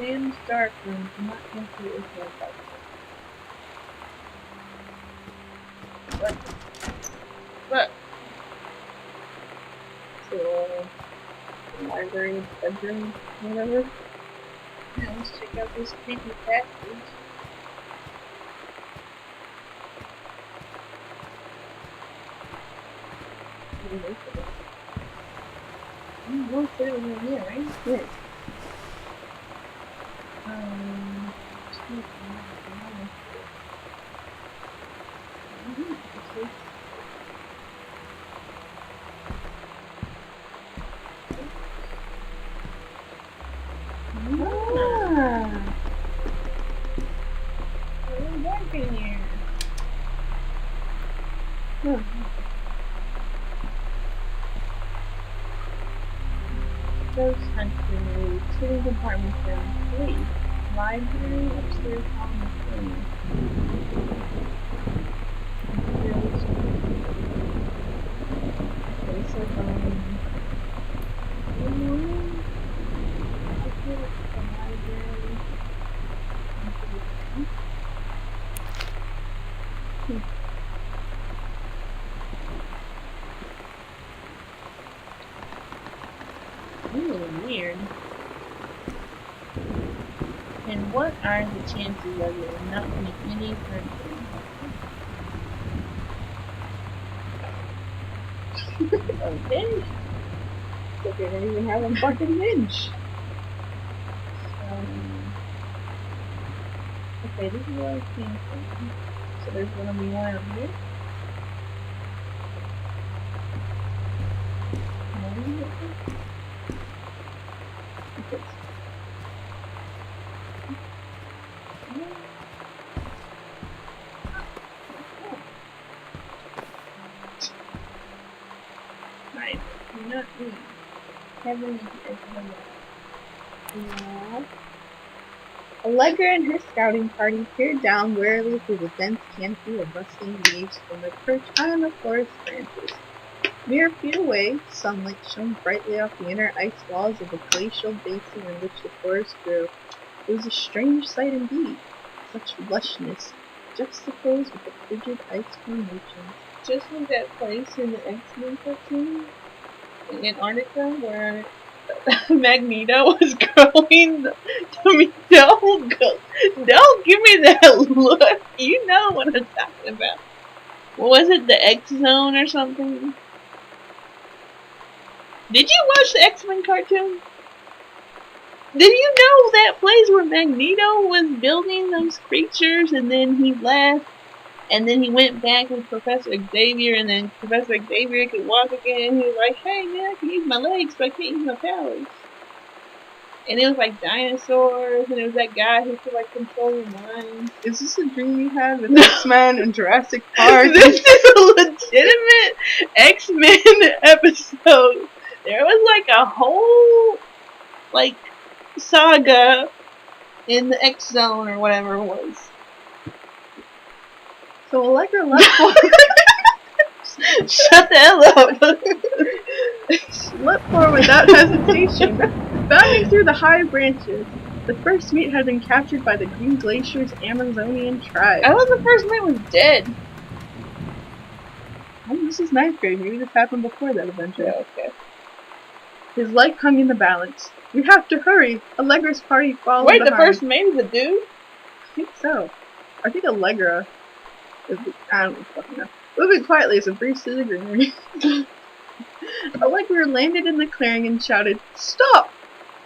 Sam's dark room do not enter with no dark room. What? So, library, bedroom, whatever. Yeah, let's check out this creepy passage. We'll put it over here, right? Yeah. Really dark in here. Ghost Hunter, sitting compartment down 3. Library, upstairs, hall, and it's like, ooh, weird. And what are the chances of it not being any furniture? Okay. So they don't even have a fucking hinge. Okay, this is where I came from. So there's gonna be one up here. Okay. Right, you're not me. Heaven is yeah. Allegra and her scouting party peered down warily through the dense canopy of rustling leaves from their perch on the forest branches. Mere feet away, sunlight shone brightly off the inner ice walls of the glacial basin in which the forest grew. It was a strange sight indeed, such lushness, juxtaposed with the frigid ice formations. Just like that place in the X-Men cartoon in Antarctica where Magneto was growing. Don't give me that look. You know what I'm talking about. What was it? The X Zone or something? Did you watch the X-Men cartoon? Did you know that place where Magneto was building those creatures and then he left and then he went back with Professor Xavier and then Professor Xavier could walk again and he was like, hey man, I can use my legs but I can't use my powers. And it was like dinosaurs and it was that guy who could like control your mind. Is this a dream you had with X-Men and Jurassic Park? This is a legitimate X-Men episode. There was like a whole like saga in the X Zone or whatever it was. So Allegra left for shut the hell up. Leapt forward without hesitation, bounding through the high branches. The first mate had been captured by the Green Glacier's Amazonian tribe. I thought the first mate was dead. Oh, this is 9th grade. Maybe this happened before that adventure. Yeah, okay. His leg hung in the balance. We have to hurry. Allegra's party followed behind. Wait, the first mate is a dude? I think so. I think Allegra is I don't fucking know. Moving quietly as a breeze through the greenery. Allegra landed in the clearing and shouted, "Stop!"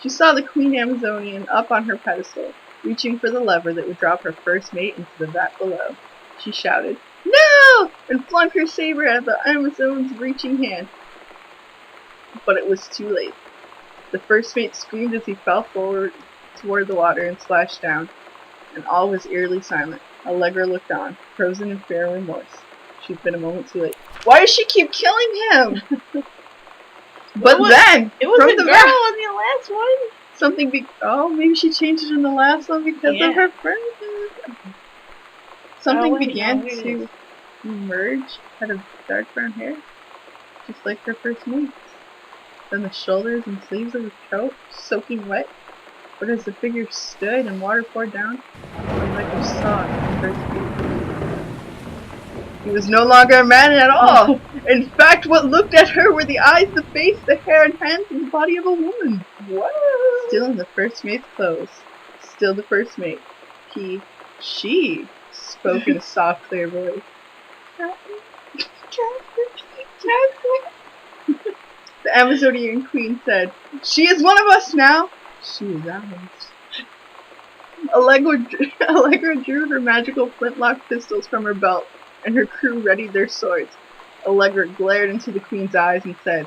She saw the Queen Amazonian up on her pedestal, reaching for the lever that would drop her first mate into the vat below. She shouted, "No!" and flung her saber at the Amazon's reaching hand. But it was too late. The first mate screamed as he fell forward toward the water and splashed down, and all was eerily silent. Allegra looked on, frozen in fear and remorse. She'd been a moment too late. Why does she keep killing him? But then, it was from the girl in the last one. Oh, maybe she changed it in the last one because of her friend. Something began to emerge out of dark brown hair, just like her first mate. Then the shoulders and sleeves of his coat, soaking wet, But as the figure stood and water poured down, Allegra saw it for the first time. He was no longer a man at all. In fact, what looked at her were the eyes, the face, the hair and hands, and the body of a woman. What? Still in the first mate's clothes. Still the first mate. She spoke in a soft, clear voice. The Amazonian queen said, "She is one of us now. She is ours." Allegra drew her magical flintlock pistols from her belt, and her crew readied their swords. Allegra glared into the queen's eyes and said,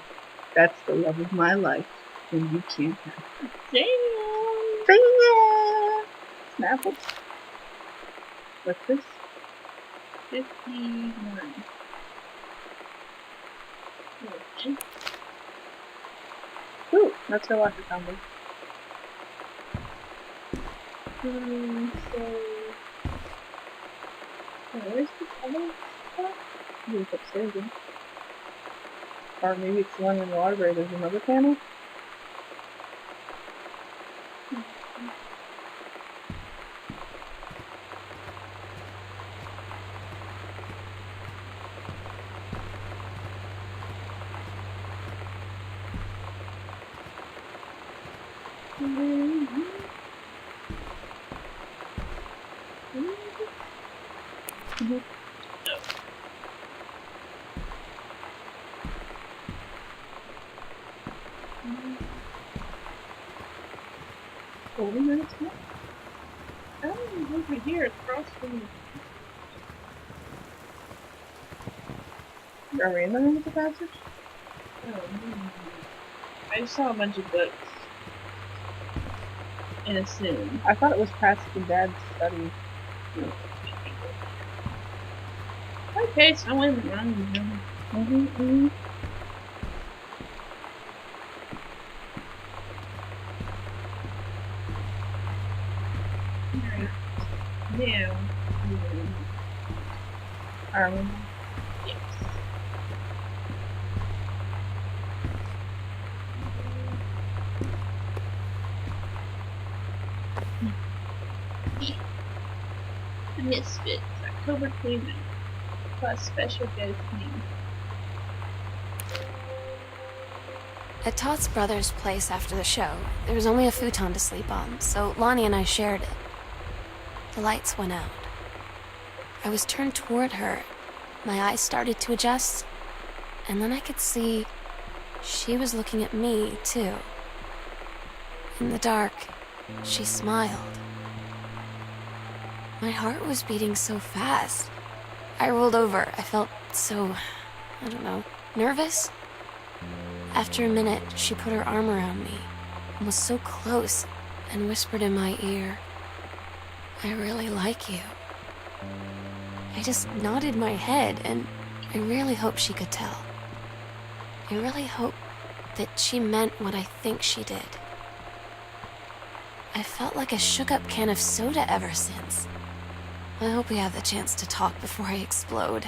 "That's the love of my life, and you can't have it." Damn! Snapple. What's this? 51. Okay. Ooh, let's go watch the combo. Where's this other stuff? Maybe it's upstairs, then. Or maybe it's the one in the library. There's another panel. Over here, across from the... Are we in the room with the passage? I saw a bunch of books. And assumed. I thought it was past the dad's study. Okay, so I went wrong. Alright. Now. Yes. The Misfits, October 29th, plus special guest name. At Todd's brother's place after the show, there was only a futon to sleep on, so Lonnie and I shared it. The lights went out. I was turned toward her. My eyes started to adjust, and then I could see she was looking at me, too. In the dark, she smiled. My heart was beating so fast. I rolled over. I felt so, I don't know, nervous? After a minute, she put her arm around me and was so close and whispered in my ear, "I really like you." I just nodded my head, and I really hope she could tell. I really hope that she meant what I think she did. I felt like a shook-up can of soda ever since. I hope we have the chance to talk before I explode.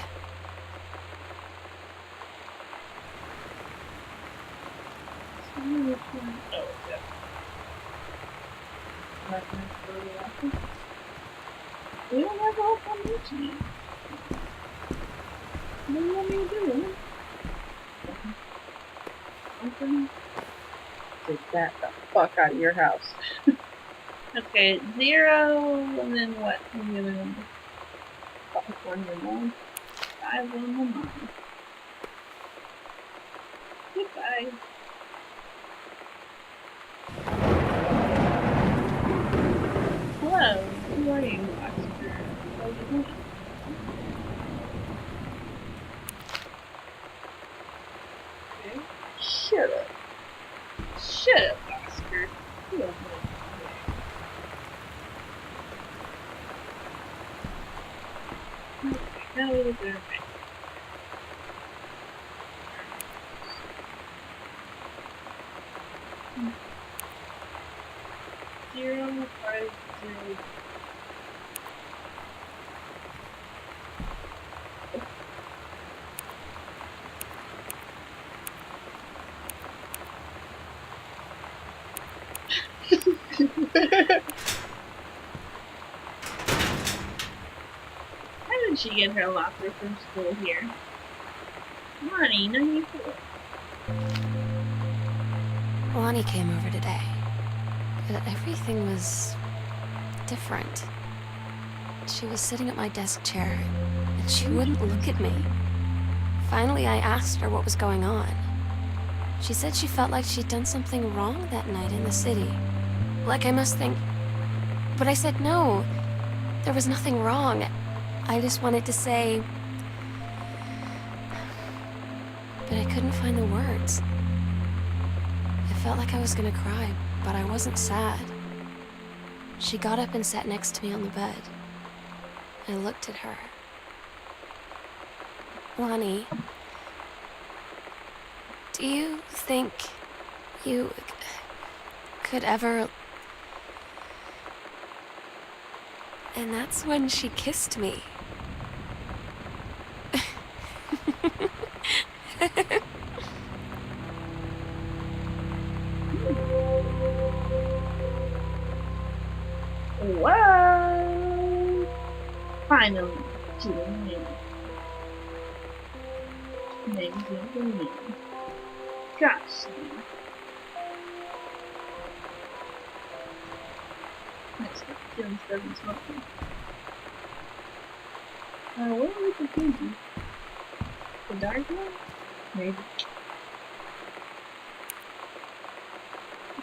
We don't have a whole foundation. What do you want me to do? Open. Take that the fuck out of your house. Okay, 0, and then what? What's the other number? 519. 519. Goodbye. Hello, who are you, Oscar? What are you doing? Okay. Shut up. Shut up, Oscar. You don't know. Now we look at her face. Zero, 5, 0. she get her locker from school here? Money, 94. Lonnie came over today, but everything was different. She was sitting at my desk chair, and she wouldn't look at me. Finally, I asked her what was going on. She said she felt like she'd done something wrong that night in the city. Like I must think... But I said no. There was nothing wrong. I just wanted to say... But I couldn't find the words. I felt like I was gonna cry, but I wasn't sad. She got up and sat next to me on the bed. I looked at her. Lonnie, do you think you could ever... And that's when she kissed me. Whoa! Finally, to the new. Magazine the new. Gosh, man. Next up, Jim's doesn't smoke me. Where was the TV? The dark one? Maybe.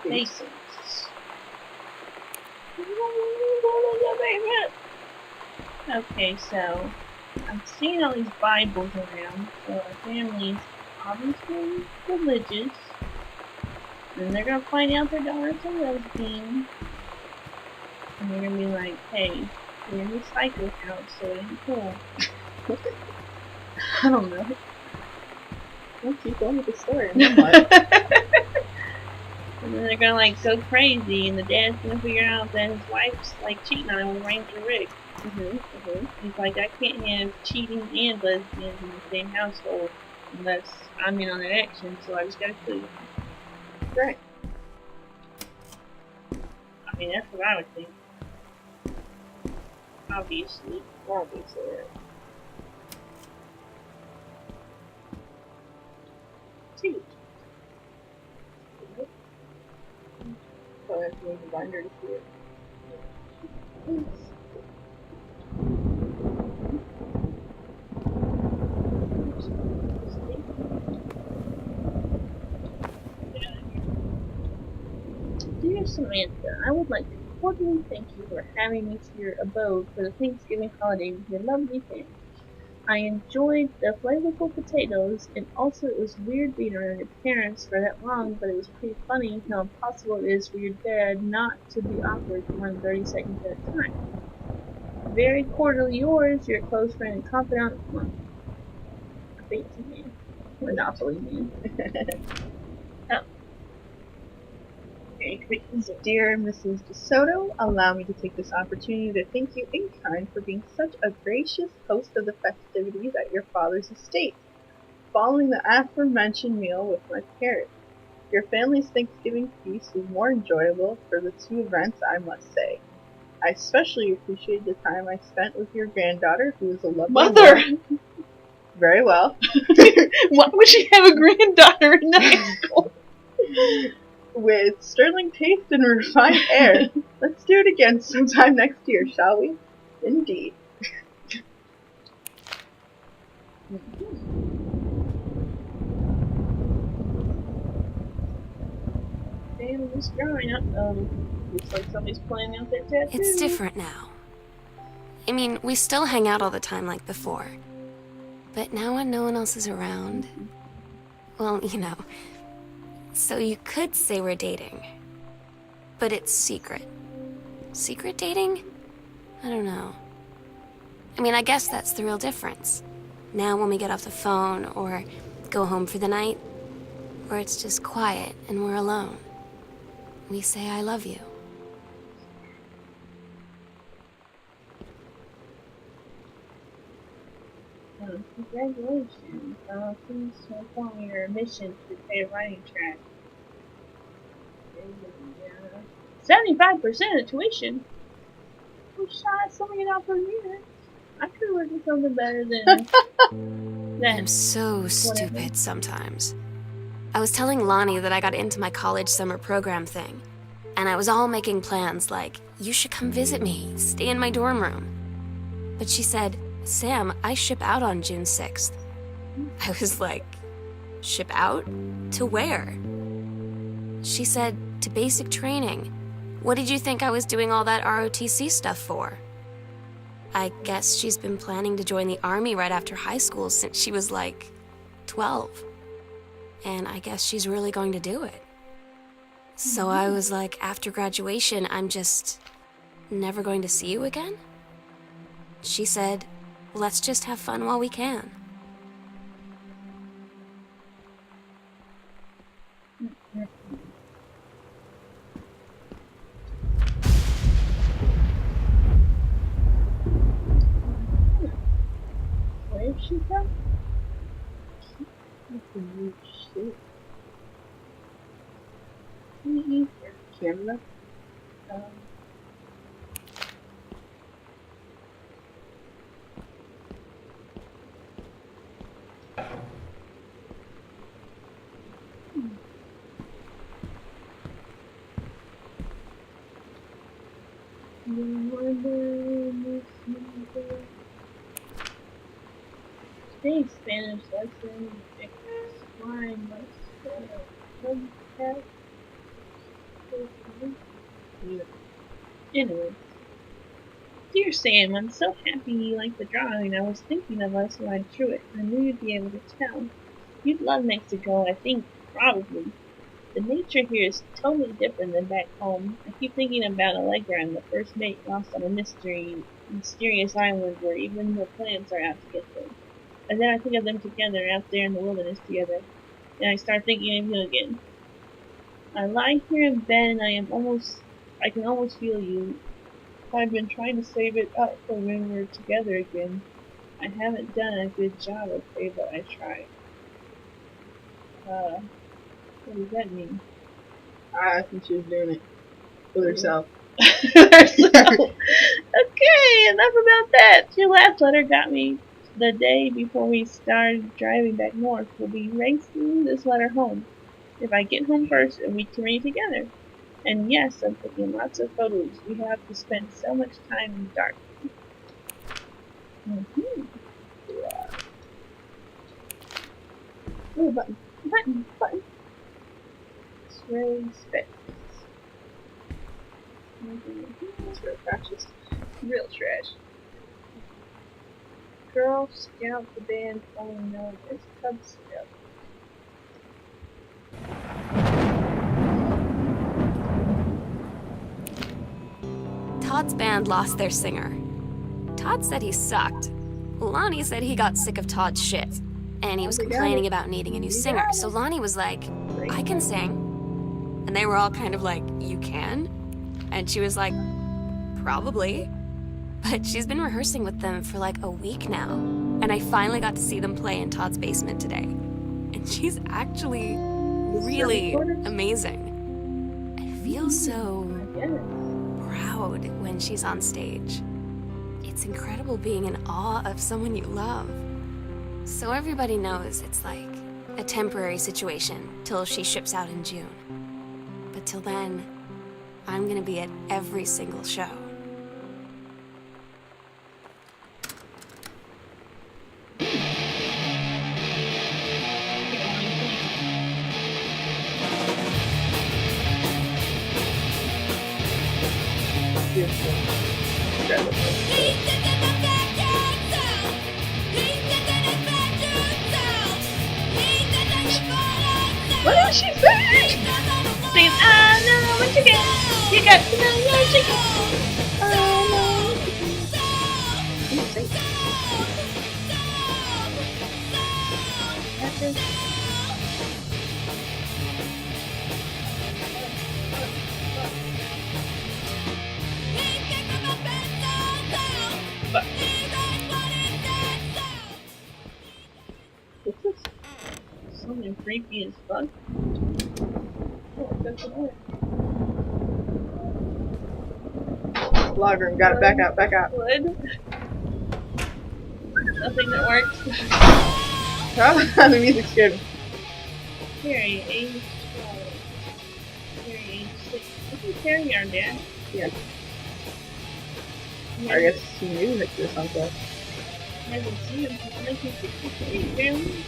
Basics. Okay, so I'm seeing all these Bibles around, so our family's obviously religious. And they're gonna find out their daughter's a lesbian. And they're gonna be like, hey, we're in the cycle house, so it ain't cool. I don't know. We'll keep going with the story and then what? And then they're gonna like go crazy, and the dad's gonna figure out that his wife's like cheating on him with Ranger Rick. He's like, I can't have cheating and lesbians in the same household unless I'm in on that action, so I just gotta kill you. Right. I mean, that's what I would think. Obviously. Obviously, right. Two. So I have to use the binder to see it. Dear Samantha, I would like to cordially thank you for having me to your abode for the Thanksgiving holiday with your lovely family. I enjoyed the flavorful potatoes, and also it was weird being around your parents for that long, but it was pretty funny how impossible it is for your dad not to be awkward for more than 30 seconds at a time. Very cordially yours, your close friend and confidant, fancy man. Monopoly man. Oh. Okay, dear Mrs. DeSoto, allow me to take this opportunity to thank you in kind for being such a gracious host of the festivities at your father's estate, following the aforementioned meal with my parents. Your family's Thanksgiving feast was more enjoyable for the two events, I must say. I especially appreciate the time I spent with your granddaughter, who is a lovely Mother! woman. Very well. Why would she have a granddaughter in high school? With sterling taste and refined air. Let's do it again sometime next year, shall we? Indeed. Damn, this growing up, looks like somebody's planning out their tattoo. It's different now. I mean, we still hang out all the time like before. But now when no one else is around... Well, you know... So you could say we're dating. But it's secret. Secret dating? I don't know. I mean, I guess that's the real difference. Now when we get off the phone, or go home for the night, or it's just quiet and we're alone, we say I love you. Congratulations. Please inform me your mission to pay a writing track. 75% of tuition? We shot $78 per year. I could work with something better than that. I'm so stupid sometimes. I was telling Lonnie that I got into my college summer program thing, and I was all making plans like, you should come visit me, stay in my dorm room. But she said, Sam, I ship out on June 6th. I was like, ship out? To where? She said, to basic training. What did you think I was doing all that ROTC stuff for? I guess she's been planning to join the army right after high school since she was like 12. And I guess she's really going to do it. So I was like, after graduation, I'm just never going to see you again? She said, let's just have fun while we can. Where is she from? Shit. PE for Canada. Today's Spanish lesson explain podcast. Anyway, dear Sam, I'm so happy you liked the drawing. I was thinking of us when I drew it. I knew you'd be able to tell. You'd love Mexico, I think, probably. The nature here is totally different than back home. I keep thinking about Allegra and the first mate lost on a mysterious island where even the plants are out to get them. And then I think of them together out there in the wilderness together. And I start thinking of you again. I lie here in bed and I can almost feel you. I've been trying to save it up for when we're together again. I haven't done a good job, okay, but I tried. What does that mean? I think she was doing it with herself. Okay, enough about that. Your last letter got me the day before we started driving back north. We'll be racing this letter home. If I get home first, and we can read together. And yes, I'm taking lots of photos. We have to spend so much time in the dark. Yeah. Oh, button. Sway specs. That's real precious. Real trash. Girl Scout, the band formerly known as Cub Scout. Todd's band lost their singer. Todd said he sucked. Lonnie said he got sick of Todd's shit, and he was complaining about needing a new singer. So Lonnie was like, I can sing. And they were all kind of like, you can? And she was like, probably. But she's been rehearsing with them for like a week now. And I finally got to see them play in Todd's basement today. And she's actually really amazing. I feel so proud when she's on stage. It's incredible being in awe of someone you love. So everybody knows it's like a temporary situation till she ships out in June. But till then, I'm gonna be at every single show. What is she saying? Saying, I know what you got. You got to know what you got. This is something creepy as fuck. Oh, that's an order. Log room, got it, back out. Wood. nothing that works. Oh, the music's good. Carrie, age 12. Carrie, age 6. Isn't Carrie our dad? Yeah. He I guess he knew that this uncle. hasn't seen him since 1963, apparently.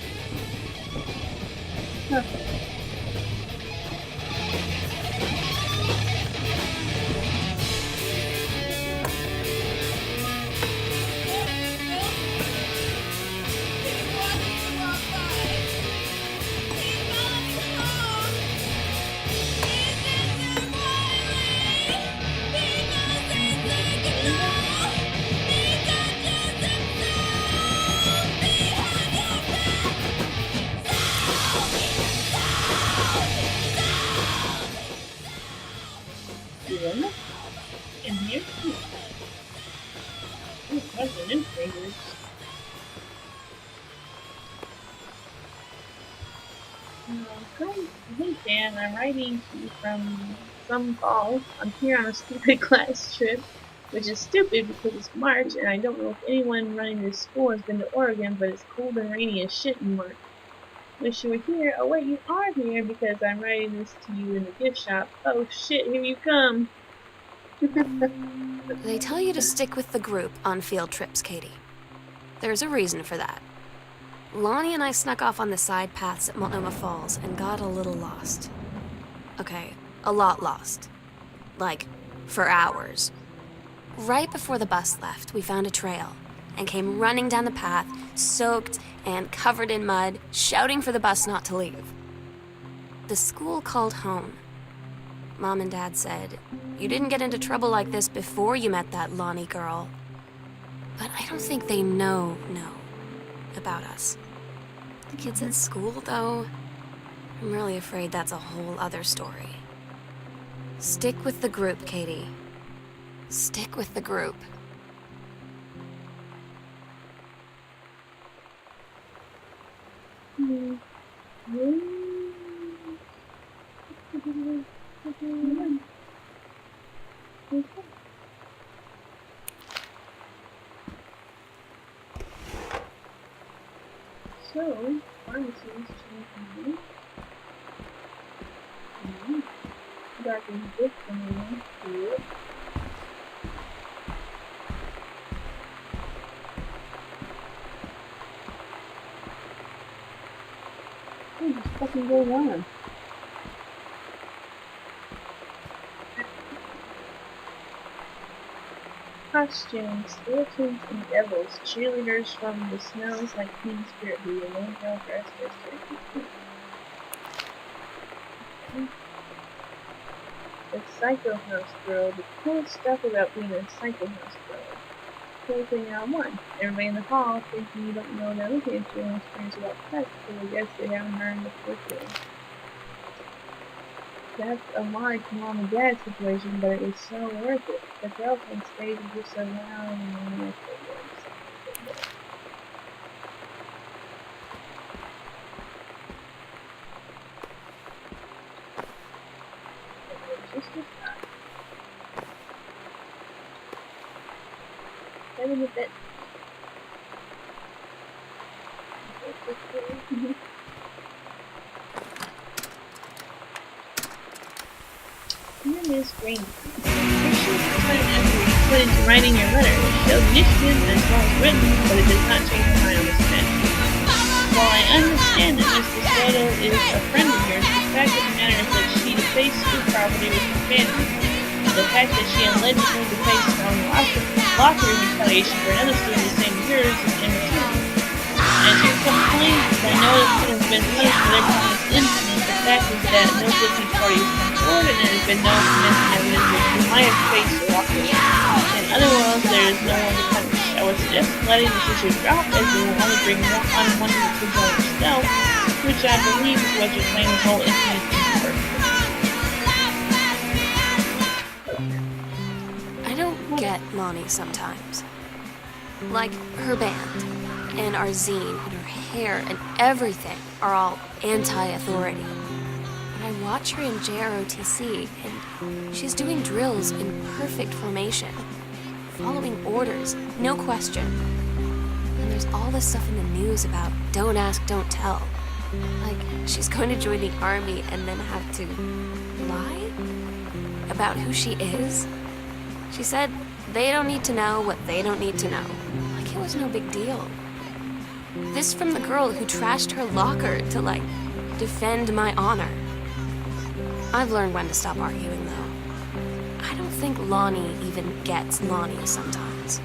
Huh. You in there? In here? Ooh, bunch of newspapers. Hey Dan, I'm writing to you from some falls. I'm here on a stupid class trip, which is stupid because it's March and I don't know if anyone running this school has been to Oregon, but it's cold and rainy as shit in March. Wish you were here. Oh wait, you are here because I'm writing this to you in the gift shop. Oh shit, here you come. They tell you to stick with the group on field trips, Katie. There's a reason for that. Lonnie and I snuck off on the side paths at Multnomah Falls and got a little lost. Okay, a lot lost. Like, for hours. Right before the bus left, we found a trail and came running down the path, soaked and covered in mud, shouting for the bus not to leave. The school called home. Mom and Dad said, "You didn't get into trouble like this before you met that Lonnie girl." But I don't think they know about us. The kids at school, though, I'm really afraid that's a whole other story. Stick with the group, Katie. Stick with the group. So, pharmacies changing. Back in this one, here. What the fucking goes on? Costumes, skeletons, and devils, cheerleaders from the Smells Like Teen Spirit video, one girl dressed as Turkey. The Psycho House Girl, the cool stuff about being a Psycho House Girl. Cool thing on one. Everybody in the hall thinking you don't know that looking at you and experience about sex, so I guess they haven't heard the curriculum. That's a lie to Mom and Dad's situation, but it was so worth it. The girls on stage were just so loud and nice. Just a shot. 7 of it. Here is Green. Put into writing your letter. It shows initiative as well as written, but it does not change the mind on this man. While I understand that Mr. Soto is a friend of yours, the fact of the matter is that she defaced school property with her family. The fact that she allegedly defaced her own locker in retaliation for another student the same as yours is immaterial. As your complaint, I know that students have been punished for their previous incident. The fact is that no guilty party has come forward and there has been no convincing evidence that you might have defaced your locker. In other words, there is no one to punish. I would suggest letting this issue drop as it will only bring more unwanted attention on yourself, which I believe is what you're claiming the whole incident is for. I don't get Lonnie sometimes. Like, her band, and our zine, and her hair, and everything are all anti-authority. But I watch her in JROTC, and she's doing drills in perfect formation, following orders, no question. And And there's all this stuff in the news about don't ask, don't tell. Like, she's going to join the army and then have to lie about who she is. She said they don't need to know what they don't need to know. Like, it was no big deal. This from the girl who trashed her locker to, like, defend my honor. I've learned when to stop arguing, though. I don't think Lonnie even gets Lonnie sometimes.